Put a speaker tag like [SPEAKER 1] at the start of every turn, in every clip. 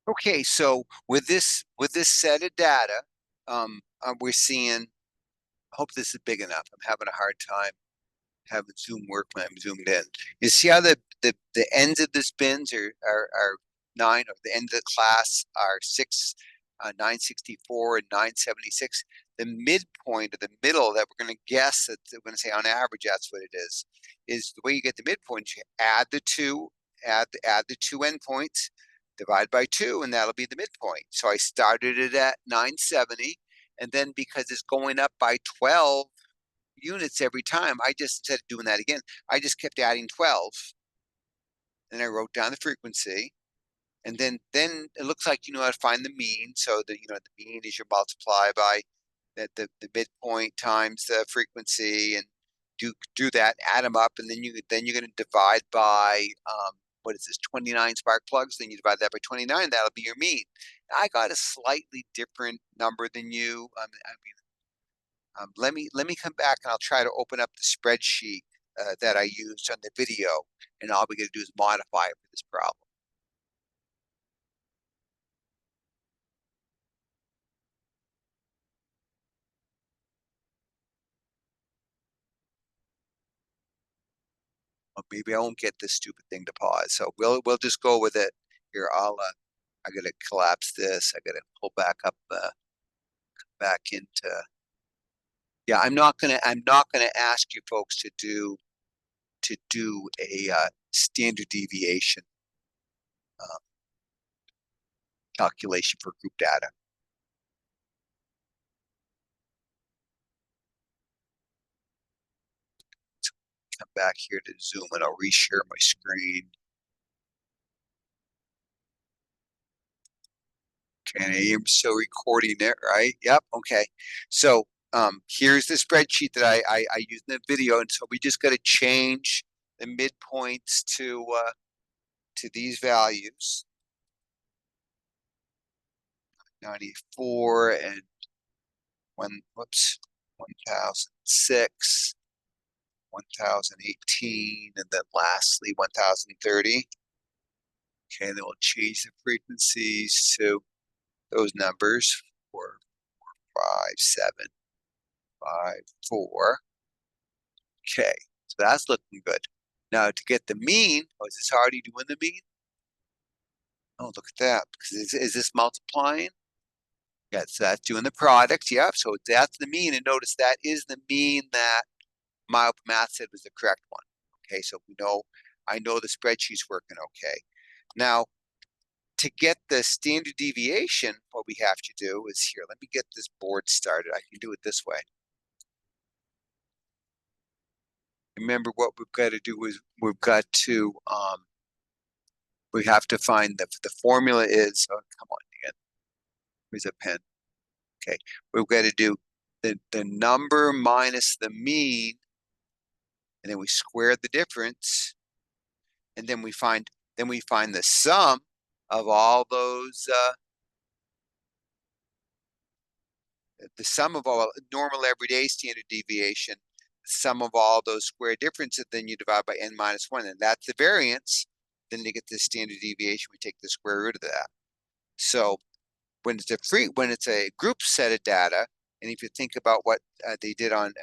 [SPEAKER 1] Okay, so with this set of data, we're seeing. I hope this is big enough. I'm having a hard time having Zoom work when I'm zoomed in. You see how the ends of the spins are nine, or the end of the class are six, 964 and 976. The midpoint, or the middle, that we're going to guess that we're going to say on average that's what it is the way you get the midpoint. You add the two, add the two endpoints, divide by two, and that'll be the midpoint. So I started it at 970, and then because it's going up by 12 units every time, I just, instead of doing that again, I just kept adding 12, and I wrote down the frequency, and then it looks like you know how to find the mean. So the mean is your multiply by the midpoint times the frequency, and do that, add them up, and then you're going to divide by what is this, 29 spark plugs. Then you divide that by 29, that'll be your mean. I got a slightly different number than you. Let me come back, and I'll try to open up the spreadsheet that I used on the video, and all we got to do is modify it for this problem. Or maybe I won't get this stupid thing to pause, so we'll just go with it. Here, I gotta collapse this. I gotta pull back up, back into. Yeah, I'm not gonna ask you folks to do a standard deviation uh, calculation for group data. So come back here to Zoom, and I'll reshare my screen. Okay, I'm still recording it, right? Yep. Okay. So here's the spreadsheet that I used in the video, and so we just got to change the midpoints to these values, 94 and 1006, 1018, and then lastly 1030. Okay, then we'll change the frequencies to those numbers: 4, 5, 7, 5, 4. Okay, so that's looking good. Now to get the mean, oh, is this already doing the mean? Oh, look at that. Because is this multiplying? Yeah, so that's doing the product. Yeah, so that's the mean. And notice that is the mean that my open math said was the correct one. Okay, so I know the spreadsheet's working okay. Now, to get the standard deviation, what we have to do is here, let me get this board started. I can do it this way. Remember, what we've got to do is we have to find the formula is, oh, come on, again. Here's a pen. Okay, we've got to do the number minus the mean, and then we square the difference, and then we find the sum of all those, the sum of all normal everyday standard deviation, sum of all those square differences, then you divide by n minus 1, and that's the variance. Then to get the standard deviation, we take the square root of that. So when it's a group set of data, and if you think about what they did on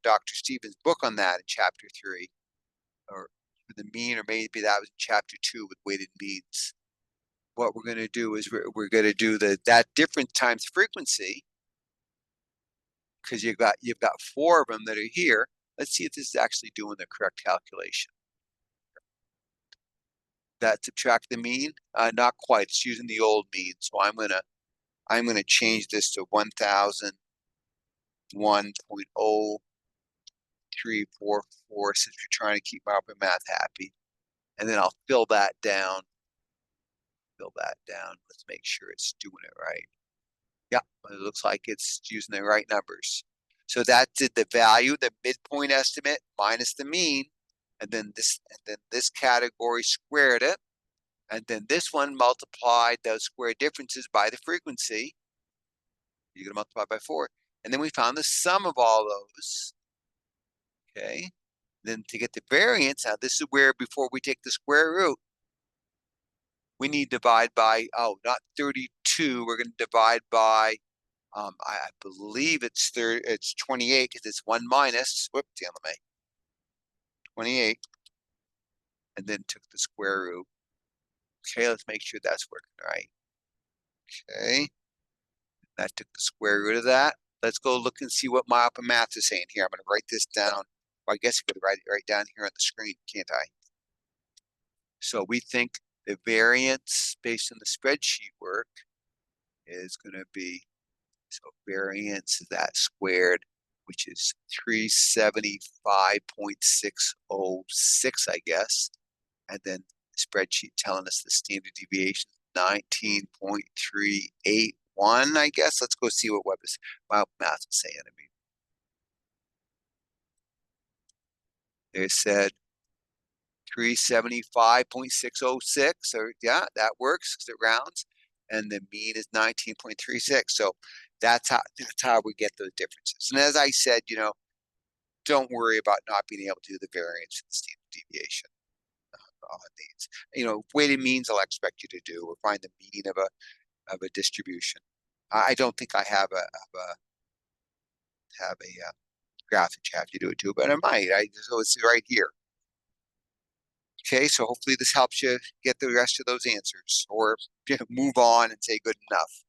[SPEAKER 1] Dr. Stevens' book on that in chapter 3, or the mean, or maybe that was in chapter 2 with weighted means. What we're going to do is we're going to do that difference times frequency, because you've got 4 of them that are here. Let's see if this is actually doing the correct calculation. That subtract the mean? Not quite. It's using the old mean. So I'm gonna change this to 1001.0344, since we're trying to keep my open math happy. And then I'll fill that down. Let's make sure it's doing it right. Yeah, it looks like it's using the right numbers. So that did the value, the midpoint estimate minus the mean, and then this category squared it, and then this one multiplied those square differences by the frequency. You're going to multiply by 4, and then we found the sum of all those. Okay, then to get the variance, now this is where, before we take the square root, we need to divide by, oh, not 32. We're going to divide by, I believe it's 28 because it's 1 minus, whoop, damn me, 28, and then took the square root. Okay, let's make sure that's working right. Okay, that took the square root of that. Let's go look and see what my upper math is saying here. I'm going to write this down. Well, I guess I could write it right down here on the screen, can't I? So we think the variance based on the spreadsheet work is going to be, so variance of that squared, which is 375.606, I guess. And then the spreadsheet telling us the standard deviation is 19.381, I guess. Let's go see what my math is saying. I mean, they said 375.606. So yeah, that works because it rounds. And the mean is 19.36. So that's how we get those differences. And as I said, don't worry about not being able to do the variance and the standard deviation on these. Weighted means I'll expect you to do, or find the mean of a distribution. I don't think I have a graph that you have to do it too, but I might. So it's right here. Okay, so hopefully this helps you get the rest of those answers, or move on and say good enough.